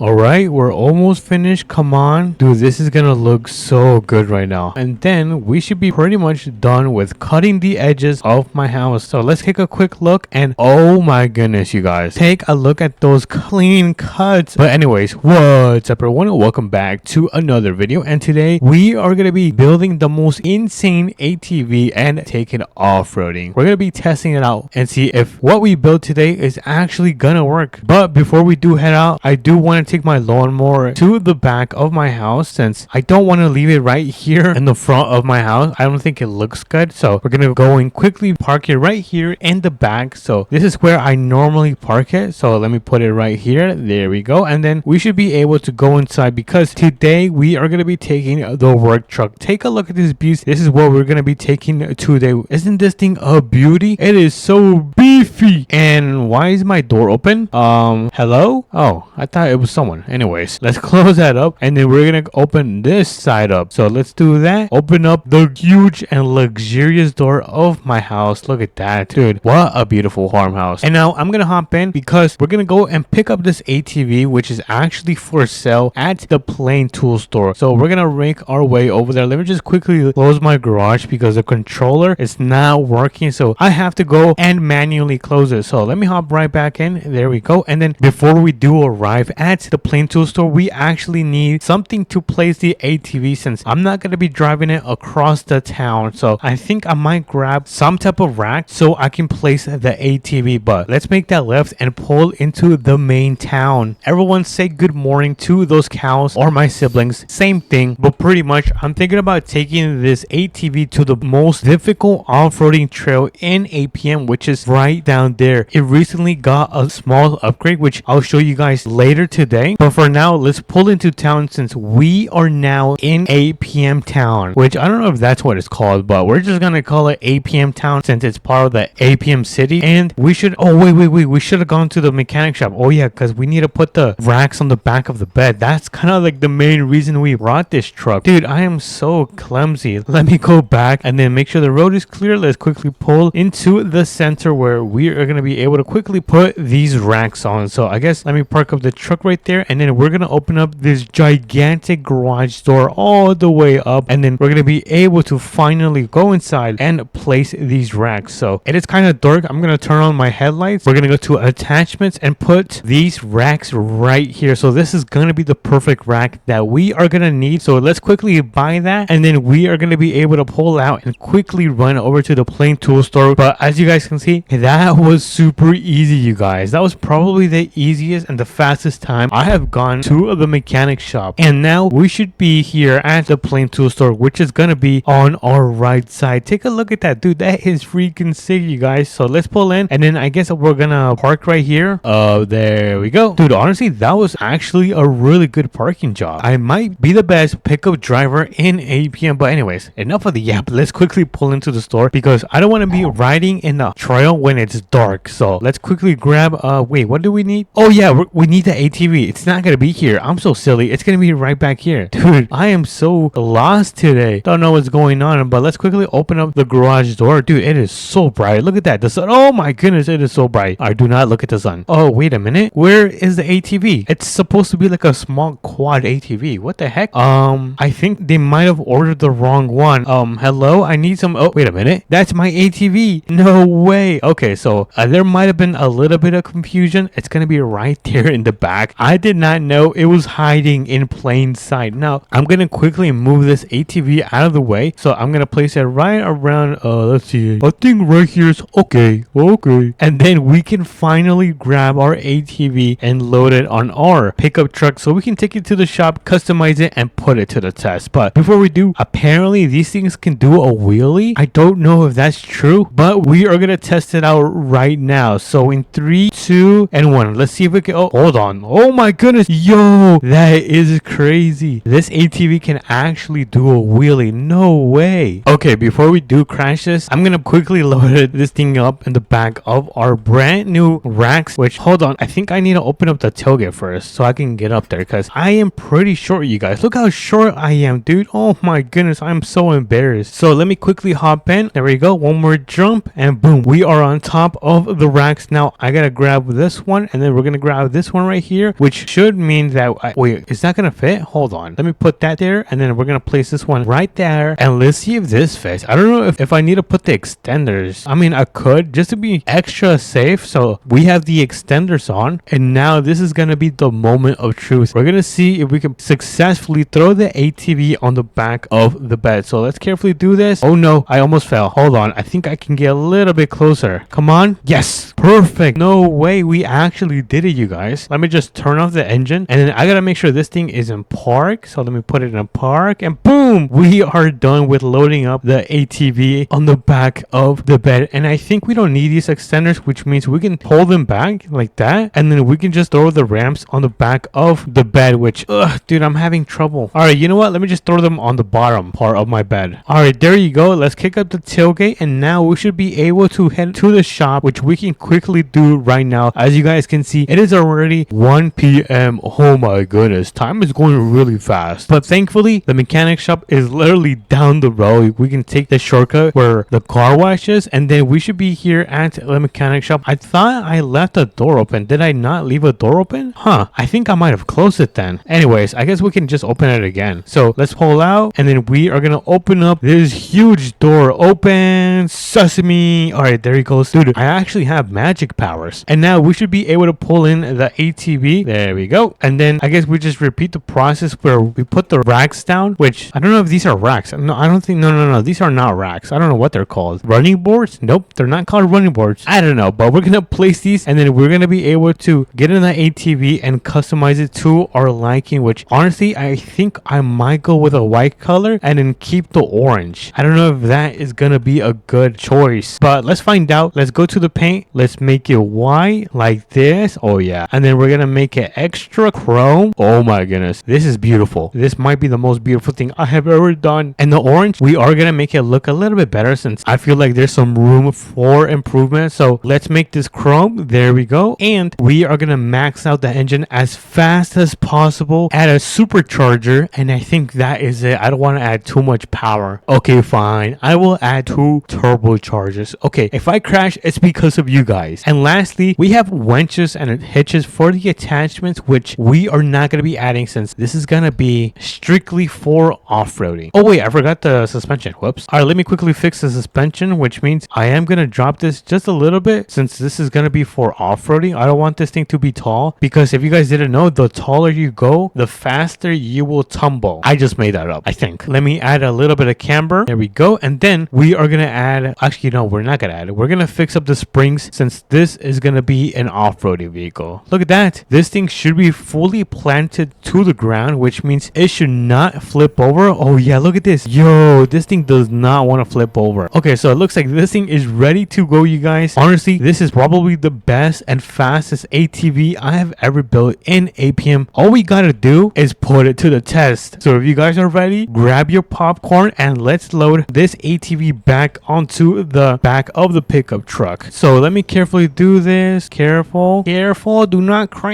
All right, we're almost finished. Come on. Dude, this is gonna look so good right now. And then we should be pretty much done with cutting the edges of my house. So let's take a quick look and oh my goodness, you guys. Take a look at those clean cuts. But anyways, what's up everyone? Welcome back to another video. And today we are gonna be building the most insane ATV and taking off-roading. We're gonna be testing it out and see if what we built today is actually gonna work. But before we do head out, I do want to take my lawnmower to the back of my house since I don't want to leave it right here in the front of my house. I don't think it looks good, so we're gonna go and quickly park it right here in the back. So this is where I normally park it, so let me put it right here. There we go. And then we should be able to go inside because today we are gonna be taking the work truck. Take a look at this beast. This is what we're gonna be taking today. Isn't this thing a beauty? It is so beefy. And why is my door open? Hello? Oh, I thought it was someone. Anyways, let's close that up and then we're gonna open this side up. So let's do that. Open up the huge and luxurious door of my house. Look at that, dude. What a beautiful farmhouse. And now I'm gonna hop in because we're gonna go and pick up this ATV, which is actually for sale at the Plain Tool Store. So we're gonna make our way over there. Let me just quickly close my garage because the controller is not working, so I have to go and manually close it. So let me hop right back in. There we go. And then before we do arrive at the Plain Tool Store, we actually need something to place the ATV since I'm not going to be driving it across the town. So I think I might grab some type of rack so I can place the ATV. But let's make that left and pull into the main town. Everyone say good morning to those cows or my siblings. Same thing, but pretty much I'm thinking about taking this ATV to the most difficult off-roading trail in APM, which is right down there. It recently got a small upgrade, which I'll show you guys later today. But for now, let's pull into town since we are now in APM town, which I don't know if that's what it's called, but we're just gonna call it APM town since it's part of the APM city. And we should, oh wait, we should have gone to the mechanic shop. Oh yeah, because we need to put the racks on the back of the bed. That's kind of like the main reason we brought this truck. Dude, I am so clumsy. Let me go back and then make sure the road is clear. Let's quickly pull into the center where we are gonna be able to quickly put these racks on. So I guess let me park up the truck right there and then we're gonna open up this gigantic garage door all the way up and then we're gonna be able to finally go inside and place these racks. So it is kind of dark. I'm gonna turn on my headlights. We're gonna go to attachments and put these racks right here. So this is gonna be the perfect rack that we are gonna need. So let's quickly buy that and then we are gonna be able to pull out and quickly run over to the Plain Tool Store. But as you guys can see, that was super easy, you guys. That was probably the easiest and the fastest time I have gone to the mechanic shop. And now we should be here at the Plain Tool Store, which is gonna be on our right side. Take a look at that, dude. That is freaking sick, you guys. So let's pull in and then I guess we're gonna park right here. There we go. Dude, honestly, that was actually a really good parking job. I might be the best pickup driver in APM. But anyways, enough of the yap. Let's quickly pull into the store because I don't want to be riding in the trail when it's dark. So let's quickly grab wait, what do we need? Oh yeah, we need the ATV. It's not gonna be here. I'm so silly. It's gonna be right back here. Dude, I am so lost today. Don't know what's going on, but let's quickly open up the garage door. Dude, it is so bright. Look at that. The sun. Oh my goodness, it is so bright. I do not look at the sun. Oh, wait a minute. Where is the ATV? It's supposed to be like a small quad ATV. What the heck? I think they might have ordered the wrong one. Hello? I need some. Oh, wait a minute. That's my ATV. No way. Okay, so there might have been a little bit of confusion. It's gonna be right there in the back. I did not know it was hiding in plain sight. Now, I'm gonna quickly move this ATV out of the way. So I'm gonna place it right around, let's see. I think right here is okay. Okay. And then we can finally grab our ATV and load it on our pickup truck so we can take it to the shop, customize it, and put it to the test. But before we do, apparently these things can do a wheelie. I don't know if that's true, but we are gonna test it out right now. So in 3, 2, and 1, let's see if we can. Oh, hold on. Oh my goodness. Yo, that is crazy. This ATV can actually do a wheelie. No way. Okay, before we do crash this, I'm gonna quickly load this thing up in the back of our brand new racks, which, hold on, I think I need to open up the tailgate first so I can get up there because I am pretty short, you guys. Look how short I am, dude. Oh my goodness, I'm so embarrassed. So let me quickly hop in. There we go. One more jump and boom, we are on top of the racks. Now I gotta grab this one and then we're gonna grab this one right here, which which should mean that wait, is that gonna fit? Hold on, let me put that there, and then we're gonna place this one right there, and let's see if this fits. I don't know if I need to put the extenders. I mean, I could just to be extra safe. So we have the extenders on, and now this is gonna be the moment of truth. We're gonna see if we can successfully throw the ATV on the back of the bed. So let's carefully do this. Oh no, I almost fell. Hold on, I think I can get a little bit closer. Come on. Yes, perfect. No way, we actually did it, you guys. Let me just turn off the engine, and then I gotta make sure this thing is in park. So let me put it in park, and boom, we are done with loading up the ATV on the back of the bed. And I think we don't need these extenders, which means we can pull them back like that, and then we can just throw the ramps on the back of the bed, which dude, I'm having trouble. All right, you know what, let me just throw them on the bottom part of my bed. All right, there you go. Let's kick up the tailgate, and now we should be able to head to the shop, which we can quickly do right now. As you guys can see, it is already 1 p.m. Oh my goodness, time is going really fast. But thankfully the mechanic shop is literally down the road. We can take the shortcut where the car wash is, and then we should be here at the mechanic shop. I thought I left the door open. Did I not leave a door open? I think I might have closed it then. Anyways, I guess we can just open it again. So let's pull out, and then we are gonna open up this huge door. Open sesame. All right, there he goes. Dude, I actually have magic powers, and now we should be able to pull in the ATV. There we go. And then I guess we just repeat the process where we put the racks down, which I don't know if these are racks. No, I don't think. No. These are not racks. I don't know what they're called. Running boards? Nope, they're not called running boards. I don't know, but we're gonna place these, and then we're gonna be able to get in the ATV and customize it to our liking, which honestly I think I might go with a white color and then keep the orange. I don't know if that is gonna be a good choice, but let's find out. Let's go to the paint. Let's make it white like this. Oh yeah, and then we're gonna make it extra chrome. Oh my goodness, this is beautiful. This might be the most beautiful thing I have ever done. And the orange, we are gonna make it look a little bit better, since I feel like there's some room for improvement. So let's make this chrome. There we go. And we are gonna max out the engine as fast as possible, add a supercharger, and I think that is it. I don't want to add too much power. Okay, fine, I will add 2 turbochargers. Okay, if I crash, it's because of you guys. And lastly, we have winches and hitches for the attachments, which we are not going to be adding, since this is going to be strictly for off-roading. Oh wait, I forgot the suspension. Whoops. All right, let me quickly fix the suspension, which means I am going to drop this just a little bit, since this is going to be for off-roading. I don't want this thing to be tall, because if you guys didn't know, the taller you go, the faster you will tumble. I just made that up, I think. Let me add a little bit of camber. There we go. And then we are going to add, actually no, we're not going to add it. We're going to fix up the springs, since this is going to be an off-roading vehicle. Look at that. This thing should be fully planted to the ground, which means it should not flip over. Oh yeah, look at this. Yo, this thing does not want to flip over. Okay, so it looks like this thing is ready to go, you guys. Honestly, this is probably the best and fastest ATV I have ever built in APM. All we gotta do is put it to the test. So if you guys are ready, grab your popcorn and let's load this ATV back onto the back of the pickup truck. So let me carefully do this. Careful, do not crash.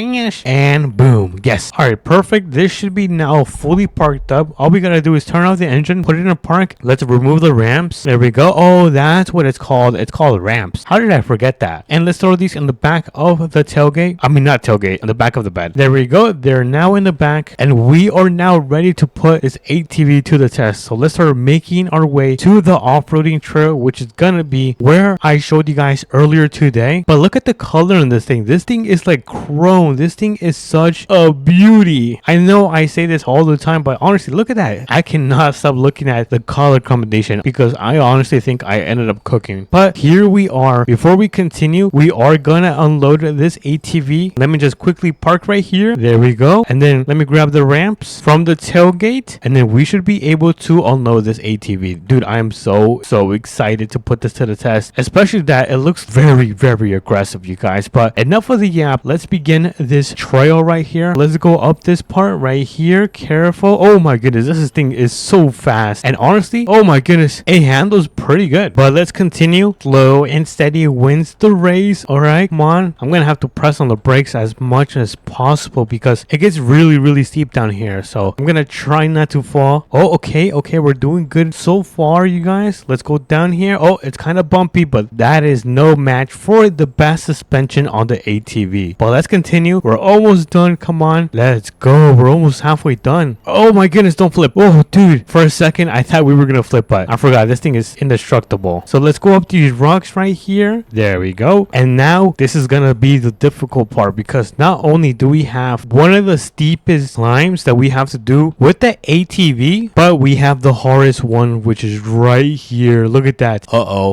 And boom. Yes. All right, perfect. This should be now fully parked up. All we gotta do is turn off the engine, put it in a park. Let's remove the ramps. There we go. Oh, that's what it's called. It's called ramps. How did I forget that? And let's throw these in the back of the tailgate. I mean, not tailgate, in the back of the bed. There we go. They're now in the back, and we are now ready to put this ATV to the test. So let's start making our way to the off-roading trail, which is gonna be where I showed you guys earlier today. But look at the color in this thing. This thing is like chrome. This thing is such a beauty. I know I say this all the time, but honestly, look at that. I cannot stop looking at the color combination, because I honestly think I ended up cooking. But here we are. Before we continue, we are gonna unload this ATV. Let me just quickly park right here. There we go. And then let me grab the ramps from the tailgate, and then we should be able to unload this ATV. Dude, I am so excited to put this to the test, especially that it looks very aggressive, you guys. But enough of the yap. Let's begin this trail right here. Let's go up this part right here. Careful. Oh my goodness, this thing is so fast. And honestly, oh my goodness, it handles pretty good. But let's continue. Slow and steady wins the race. All right, come on. I'm gonna have to press on the brakes as much as possible because it gets really steep down here. So I'm gonna try not to fall. Oh, okay, we're doing good so far, you guys. Let's go down here. Oh, it's kind of bumpy, but that is no match for the best suspension on the ATV. But let's continue. We're almost done. Come on, let's go. We're almost halfway done. Oh my goodness, don't flip. Oh dude, for a second I thought we were gonna flip, but I forgot this thing is indestructible. So let's go up these rocks right here. There we go. And now this is gonna be the difficult part because not only do we have one of the steepest climbs that we have to do with the ATV, but we have the hardest one, which is right here. Look at that.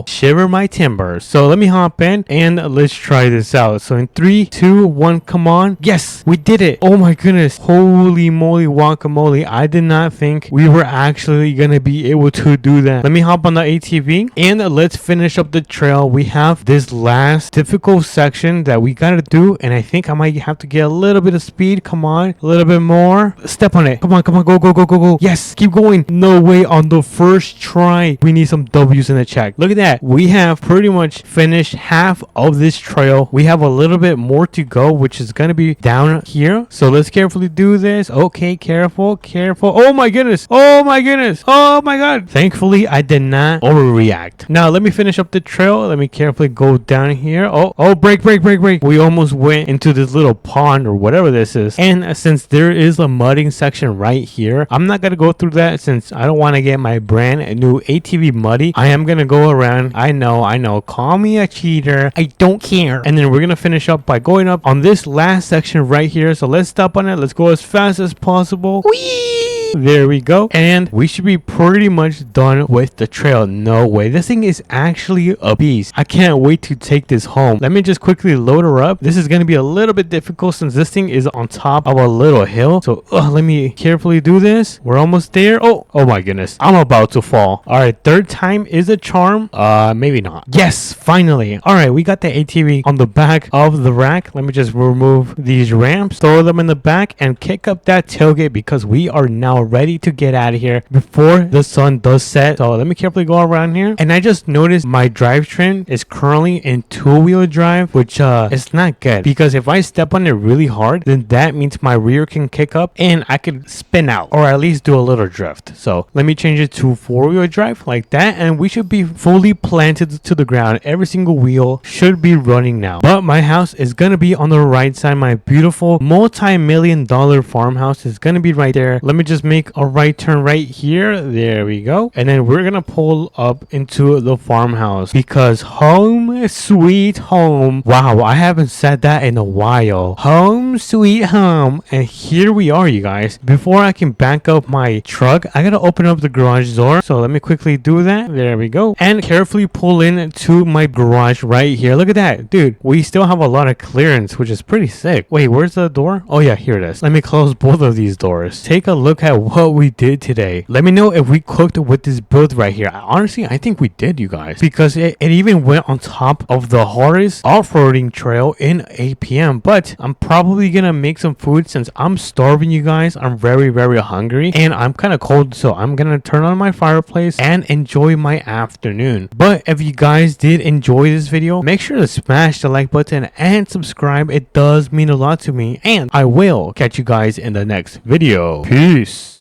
Shiver my timbers. So let me hop in and let's try this out. So in 3, 2, 1, come on. Yes, we did it. Oh my goodness, holy moly guacamole. I did not think we were actually gonna be able to do that. Let me hop on the ATV and let's finish up the trail. We have this last difficult section that we gotta do, and I think I might have to get a little bit of speed. Come on, a little bit more. Step on it. Come on, go. Yes, keep going. No way, on the first try. We need some W's in the check. Look at that. We have pretty much finished half of this trail. We have a little bit more to go, which is gonna be down here. So let's carefully do this. Okay, careful. Oh my goodness. Oh my god. Thankfully, I did not overreact. Now let me finish up the trail. Let me carefully go down here. Oh, break. We almost went into this little pond or whatever this is. And since there is a mudding section right here, I'm not gonna go through that since I don't want to get my brand new ATV muddy. I am gonna go around. I know. Call me a cheater. I don't care. And then we're gonna finish up by going up on this last section right here. So let's stop on it. Let's go as fast as possible. Whee! There we go. And we should be pretty much done with the trail. No way. This thing is actually a beast. I can't wait to take this home. Let me just quickly load her up. This is going to be a little bit difficult since this thing is on top of a little hill. So let me carefully do this. We're almost there. Oh my goodness. I'm about to fall. All right. Third time is a charm. Maybe not. Yes, finally. All right. We got the ATV on the back of the rack. Let me just remove these ramps, throw them in the back, and kick up that tailgate because we are now ready to get out of here before the sun does set. So let me carefully go around here. And I just noticed my drivetrain is currently in two-wheel drive, which is not good because if I step on it really hard, then that means my rear can kick up and I could spin out or at least do a little drift. So let me change it to four-wheel drive like that, and we should be fully planted to the ground. Every single wheel should be running now. But my house is gonna be on the right side. My beautiful multi-million-dollar farmhouse is gonna be right there. Let me just make a right turn right here. There we go. And then we're gonna pull up into the farmhouse because home sweet home. Wow, I haven't said that in a while. Home sweet home. And here we are, you guys. Before I can back up my truck, I gotta open up the garage door. So let me quickly do that. There we go. And carefully pull in to my garage right here. Look at that. Dude, we still have a lot of clearance, which is pretty sick. Wait, where's the door? Oh yeah, here it is. Let me close both of these doors. Take a look at what we did today. Let me know if we cooked with this build right here. Honestly, I think we did, you guys, because it even went on top of the hardest off-roading trail in APM. But I'm probably gonna make some food since I'm starving, you guys. I'm very hungry and I'm kind of cold, so I'm gonna turn on my fireplace and enjoy my afternoon. But if you guys did enjoy this video, make sure to smash the like button and subscribe. It does mean a lot to me, and I will catch you guys in the next video. Peace.